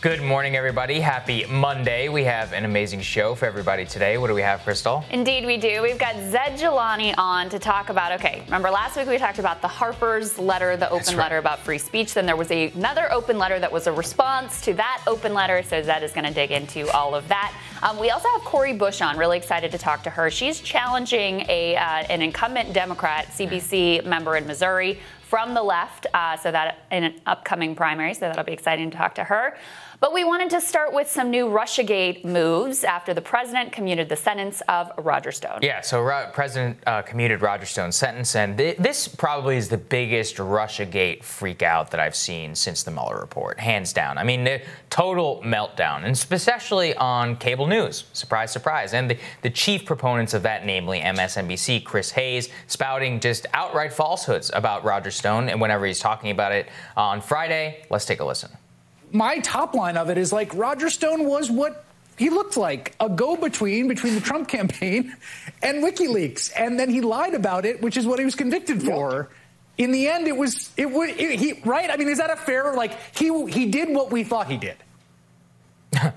Good morning, everybody. Happy Monday. We have an amazing show for everybody today. What do we have, Krystal? Indeed, we do. We've got Zed Jelani on to talk about, remember last week we talked about the Harper's letter, the open letter about free speech. Then there was another open letter that was a response to that open letter. So Zed is going to dig into all of that. We also have Cori Bush on. Really excited to talk to her. She's challenging an incumbent Democrat, CBC member in Missouri, from the left, so that in an upcoming primary, so that'll be exciting to talk to her. But we wanted to start with some new Russiagate moves after the president commuted the sentence of Roger Stone. Yeah, so President commuted Roger Stone's sentence, and this probably is the biggest Russiagate freakout that I've seen since the Mueller report, hands down. I mean, the total meltdown, and especially on cable news. Surprise, surprise. And the chief proponents of that, namely MSNBC, Chris Hayes, spouting just outright falsehoods about Roger Stone, and whenever he's talking about it on Friday. Let's take a listen. My top line of it is like Roger Stone was what he looked like, a go-between between the Trump campaign and WikiLeaks. And then he lied about it, which is what he was convicted for. In the end, right? I mean, is that a fair, he did what we thought he did.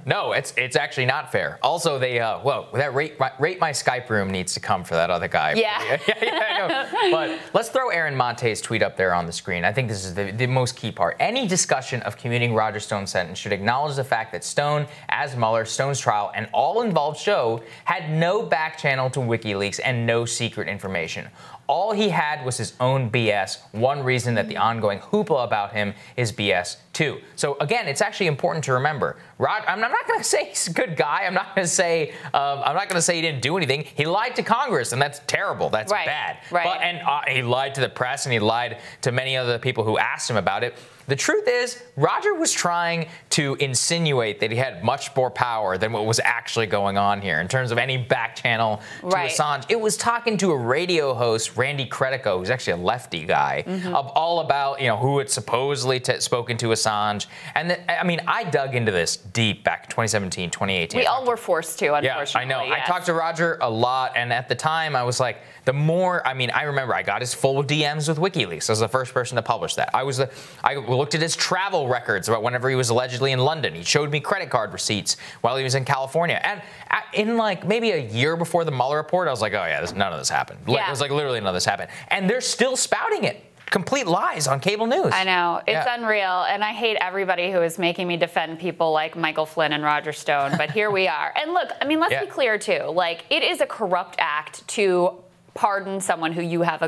No, it's actually not fair. Also, that rate my Skype room needs to come for that other guy. Yeah. I know. But let's throw Aaron Monte's tweet up there on the screen. I think this is the most key part. Any discussion of commuting Roger Stone's sentence should acknowledge the fact that Stone, as Mueller, Stone's trial, and all involved show, had no back channel to WikiLeaks and no secret information. All he had was his own BS. One reason that the ongoing hoopla about him is BS, too. So, again, it's actually important to remember. I'm not going to say he's a good guy. I'm not going to say he didn't do anything. He lied to Congress, and that's terrible. That's bad. Right. And he lied to the press, and he lied to many other people who asked him about it. The truth is, Roger was trying to insinuate that he had much more power than what was actually going on here in terms of any back channel to Assange. It was talking to a radio host, Randy Credico, who's actually a lefty guy, of all about who had supposedly spoken to Assange. And I dug into this deep back in 2017, 2018. We all were forced to, unfortunately. Yeah, I know. Yes. I talked to Roger a lot, and at the time I was like, I remember I got his full DMs with WikiLeaks. I was the first person to publish that. I looked at his travel records about whenever he was allegedly in London. He showed me credit card receipts while he was in California. And in maybe a year before the Mueller report, I was like, oh yeah, none of this happened. Yeah. It was literally none of this happened. And they're still spouting it. Complete lies on cable news. I know. It's unreal. And I hate everybody who is making me defend people like Michael Flynn and Roger Stone. But here we are. And look, let's be clear, too. It is a corrupt act to pardon someone who you have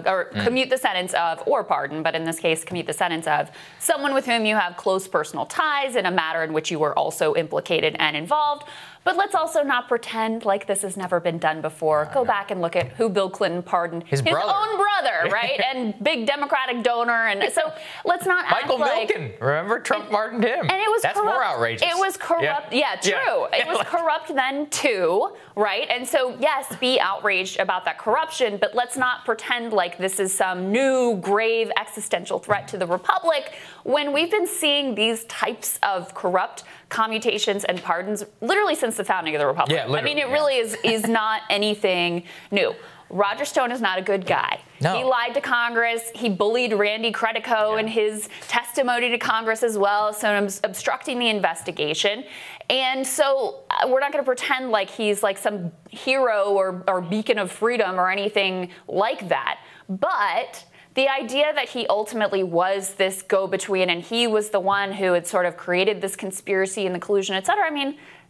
commute the sentence of, or pardon, but in this case, commute the sentence of someone with whom you have close personal ties in a matter in which you were also implicated and involved. But let's also not pretend like this has never been done before. Go back and look at who Bill Clinton pardoned. His own brother, right? And big Democratic donor. And so let's not Michael Milken. Remember? Trump pardoned him. And it was That's corrupt. More outrageous. It was corrupt. Yeah, true. Yeah. It was corrupt then, too, right? And so, yes, be outraged about that corruption, but let's not pretend like this is some new, grave, existential threat to the Republic when we've been seeing these types of corrupt commutations and pardons literally since the founding of the Republic. Yeah, literally, it really is not anything new. Roger Stone is not a good guy. No. He lied to Congress. He bullied Randy Credico in his testimony to Congress as well, so obstructing the investigation. And so we're not going to pretend like he's like some hero or beacon of freedom or anything like that. But the idea that he ultimately was this go-between and he was the one who had sort of created this conspiracy and the collusion, et cetera,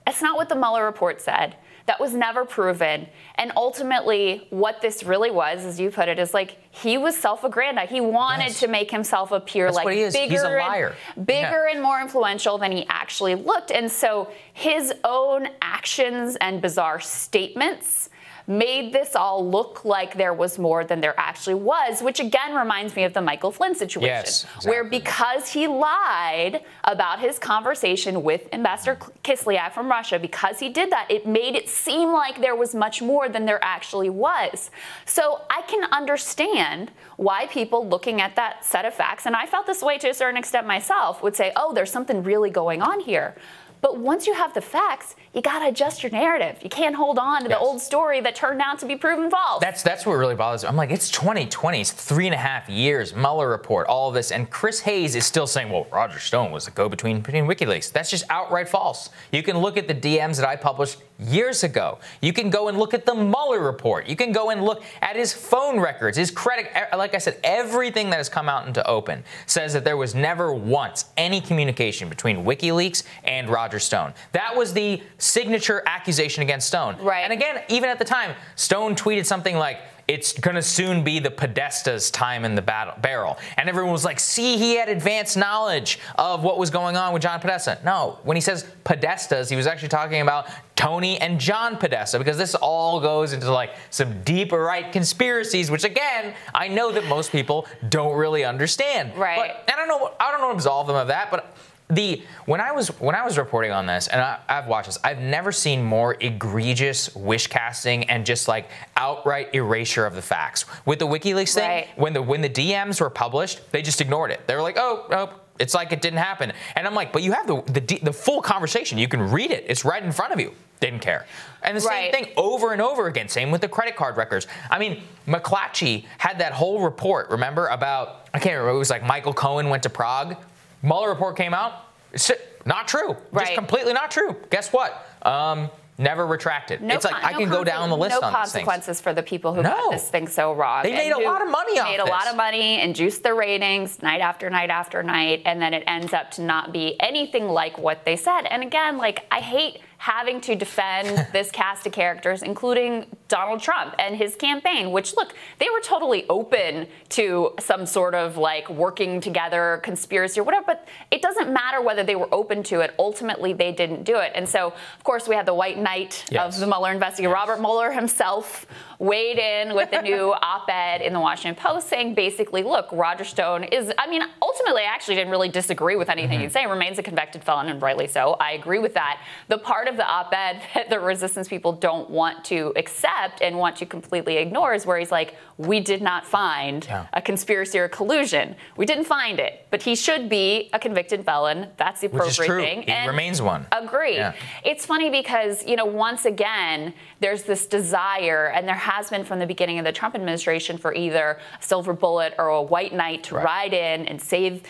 it's not what the Mueller report said. That was never proven. And ultimately, what this really was, as you put it, is he was self-aggrandized. He wanted to make himself appear what he is. bigger, He's a liar. And more influential than he actually looked. And so his own actions and bizarre statements made this all look like there was more than there actually was, which again reminds me of the Michael Flynn situation, yes, exactly. Where because he lied about his conversation with Ambassador Kislyak from Russia, because he did that, it made it seem like there was much more than there actually was. So I can understand why people looking at that set of facts, and I felt this way to a certain extent myself, would say, oh, there's something really going on here. But once you have the facts, you got to adjust your narrative. You can't hold on to the old story that turned out to be proven false. That's what really bothers me. I'm like, it's 2020. It's 3.5 years. Mueller report, all of this. And Chris Hayes is still saying, well, Roger Stone was the go-between between WikiLeaks. That's just outright false. You can look at the DMs that I published years ago. You can go and look at the Mueller report. You can go and look at his phone records, his credit. Like I said, everything that has come out into open says that there was never once any communication between WikiLeaks and Roger Stone. That was the signature accusation against Stone. Right. And again, even at the time, Stone tweeted something like, it's going to soon be the Podesta's time in the barrel. And everyone was like, see, he had advanced knowledge of what was going on with John Podesta. No, when he says Podesta's, he was actually talking about Tony and John Podesta, because this all goes into like some deep right conspiracies, which again, I know that most people don't really understand. Right. But I don't know absolve them of that, but when I was reporting on this, and I've watched this, I've never seen more egregious wish casting and just like outright erasure of the facts. With the WikiLeaks thing, when the DMs were published, they just ignored it. They were like, oh, it's like it didn't happen. And I'm like, but you have the full conversation. You can read it. It's right in front of you. Didn't care. And the same thing over and over again. Same with the credit card records. I mean, McClatchy had that whole report, remember, about, I can't remember, it was like Michael Cohen went to Prague. Mueller report came out. It's not true. Just completely not true. Guess what? Never retracted. It's like I can go down the list on these things. No consequences for the people who got this thing so wrong. They made a lot of money off this. Made a lot of money and juiced their ratings night after night after night, and then it ends up to not be anything like what they said. And again, like, I hate having to defend this cast of characters, including Donald Trump and his campaign, which, look, they were totally open to some sort of like working together conspiracy or whatever, but it doesn't matter whether they were open to it. Ultimately, they didn't do it. And so, of course, we had the white knight of the Mueller investigation. Robert Mueller himself weighed in with a new op-ed in the Washington Post saying basically, look, Roger Stone is, I mean, ultimately, I actually didn't really disagree with anything he'd say. Remains a convicted felon, and rightly so. I agree with that. The part of the op-ed that the resistance people don't want to accept and want to completely ignore is where he's like, we did not find a conspiracy or collusion. We didn't find it, but he should be a convicted felon. That's the appropriate thing. He remains one. Agree. Yeah. It's funny because, you know, once again, there's this desire, and there has been from the beginning of the Trump administration, for either a silver bullet or a white knight to ride in and save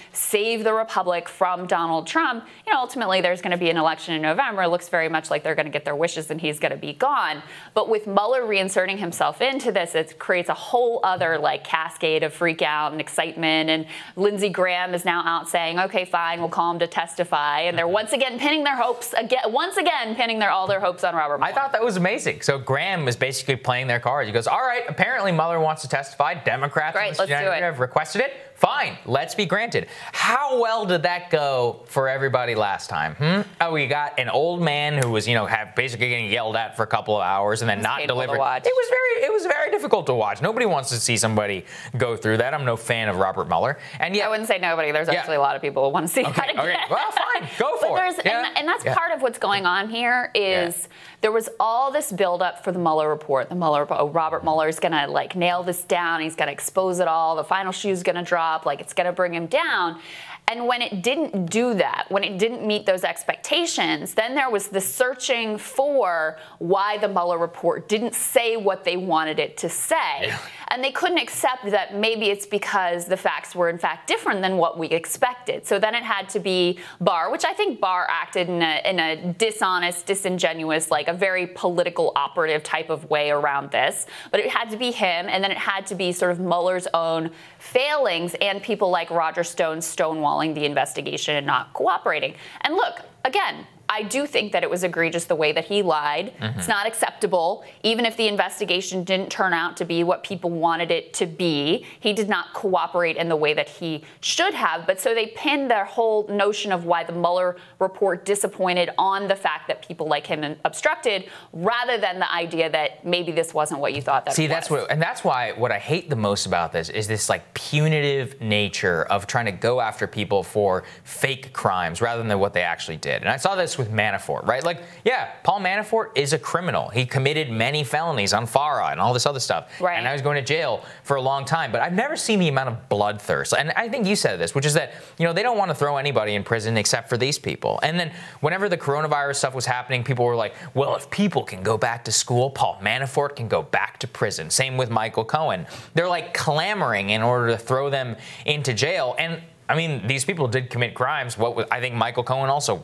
the republic from Donald Trump. You know, ultimately, there's going to be an election in November. It looks very much like they're going to get their wishes and he's going to be gone. But with Mueller reinserting himself into this, it creates a whole other like cascade of freak out and excitement. And Lindsey Graham is now out saying, okay, fine, we'll call him to testify. And they're once again pinning their hopes, pinning all their hopes on Robert Mueller. I thought that was amazing. So Graham was basically playing their cards. He goes, all right, apparently Mueller wants to testify. Democrats have requested it. Fine, let's be granted. How well did that go for everybody last time? Oh, we got an old man who was, you know, basically getting yelled at for a couple of hours and then not delivered. It was very difficult to watch. Nobody wants to see somebody go through that. I'm no fan of Robert Mueller. And yet, I wouldn't say nobody. There's actually a lot of people who want to see that again. Okay, well, fine, go for it. And that's part of what's going on here is there was all this buildup for the Mueller report. Robert Mueller is going to like nail this down. He's going to expose it all. The final shoe's going to drop. Like, it's going to bring him down. And when it didn't do that, when it didn't meet those expectations, then there was the searching for why the Mueller report didn't say what they wanted it to say. Yeah. And they couldn't accept that maybe it's because the facts were in fact different than what we expected. So then it had to be Barr, which I think Barr acted in a dishonest, disingenuous, like a very political operative type of way around this. But it had to be him, and then it had to be sort of Mueller's own failings and people like Roger Stone stonewalling the investigation and not cooperating. And look, again, I do think that it was egregious the way that he lied. It's not acceptable. Even if the investigation didn't turn out to be what people wanted it to be, he did not cooperate in the way that he should have. But so they pinned their whole notion of why the Mueller report disappointed on the fact that people like him obstructed, rather than the idea that maybe this wasn't what you thought that it was. That's why what I hate the most about this is this like punitive nature of trying to go after people for fake crimes rather than what they actually did. And I saw this with Manafort, right? Like, yeah, Paul Manafort is a criminal. He committed many felonies on FARA and all this other stuff. Right. And now he's going to jail for a long time. But I've never seen the amount of bloodthirst. And I think you said this, which is that, they don't want to throw anybody in prison except for these people. And then whenever the coronavirus stuff was happening, people were like, well, if people can go back to school, Paul Manafort can go back to prison. Same with Michael Cohen. They're like clamoring in order to throw them into jail. And I mean, these people did commit crimes. I think Michael Cohen also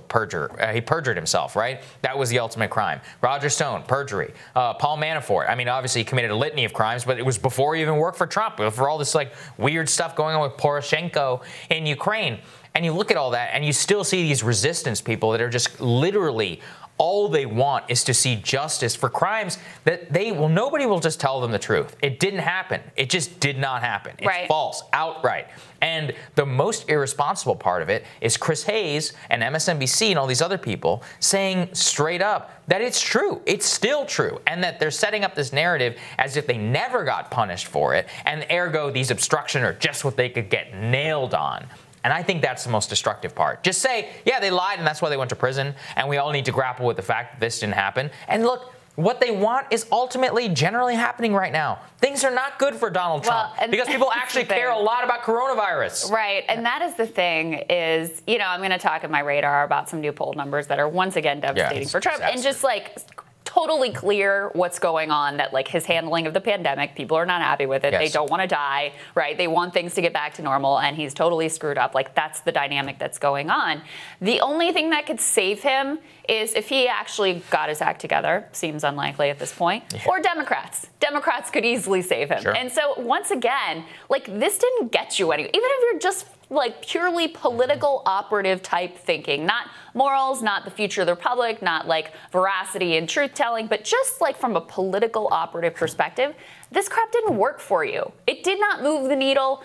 he perjured himself, right? That was the ultimate crime. Roger Stone, perjury. Paul Manafort, I mean, obviously he committed a litany of crimes, but it was before he even worked for Trump, for all this like weird stuff going on with Poroshenko in Ukraine. And you look at all that and you still see these resistance people that are just literally all they want is to see justice for crimes that nobody will just tell them the truth. It didn't happen. It just did not happen. It's false, outright. And the most irresponsible part of it is Chris Hayes and MSNBC and all these other people saying straight up that it's true. It's still true. And that they're setting up this narrative as if they never got punished for it. And ergo, these obstruction are just what they could get nailed on. And I think that's the most destructive part. Just say, yeah, they lied and that's why they went to prison. And we all need to grapple with the fact that this didn't happen. And look, what they want is ultimately generally happening right now. Things are not good for Donald Trump because people actually care a lot about coronavirus. Right. And that is the thing is, I'm going to talk in my radar about some new poll numbers that are once again devastating for Trump. And just like totally clear what's going on, that like his handling of the pandemic, people are not happy with it. They don't want to die, right? They want things to get back to normal, and he's totally screwed up. Like, that's the dynamic that's going on. The only thing that could save him is if he actually got his act together. Seems unlikely at this point. Or Democrats. Democrats could easily save him. And so once again, like, this didn't get you anywhere. Even if you're just like purely political operative type thinking, not morals, not the future of the republic, not like veracity and truth telling, but just like from a political operative perspective, this crap didn't work for you. It did not move the needle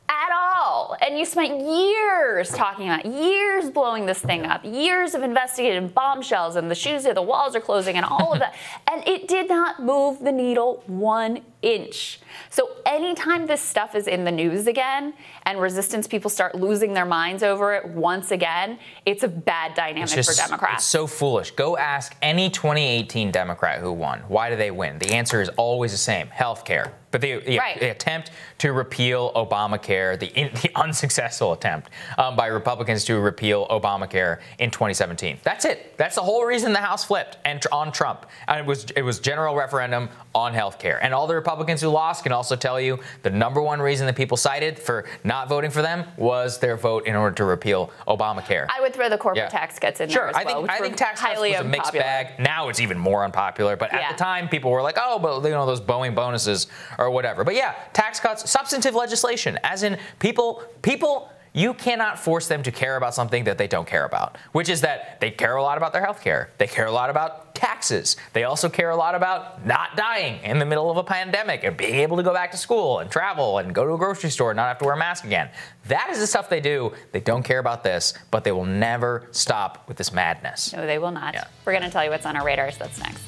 at all. And you spent years talking about, years blowing this thing up, years of investigating bombshells and the walls are closing and all of that. And it did not move the needle 1 inch. So anytime this stuff is in the news again and resistance people start losing their minds over it once again, it's a bad dynamic for Democrats. It's so foolish. Go ask any 2018 Democrat who won. Why do they win? The answer is always the same: healthcare. But the attempt to repeal Obamacare, the unsuccessful attempt by Republicans to repeal Obamacare in 2017. That's it. That's the whole reason the House flipped on Trump. And it was general referendum on healthcare. And all the Republicans who lost can also tell you the number one reason that people cited for not voting for them was their vote in order to repeal Obamacare. I would throw the corporate tax cuts in there as well. I think tax cuts was a mixed bag. Now it's even more unpopular. But at the time, people were like, oh, but those Boeing bonuses or whatever. But yeah, tax cuts, substantive legislation, as in people, you cannot force them to care about something that they don't care about, which is that they care a lot about their health care. They care a lot about taxes. They also care a lot about not dying in the middle of a pandemic and being able to go back to school and travel and go to a grocery store and not have to wear a mask again. That is the stuff they do. They don't care about this, but they will never stop with this madness. No, they will not. We're going to tell you what's on our radars. That's next.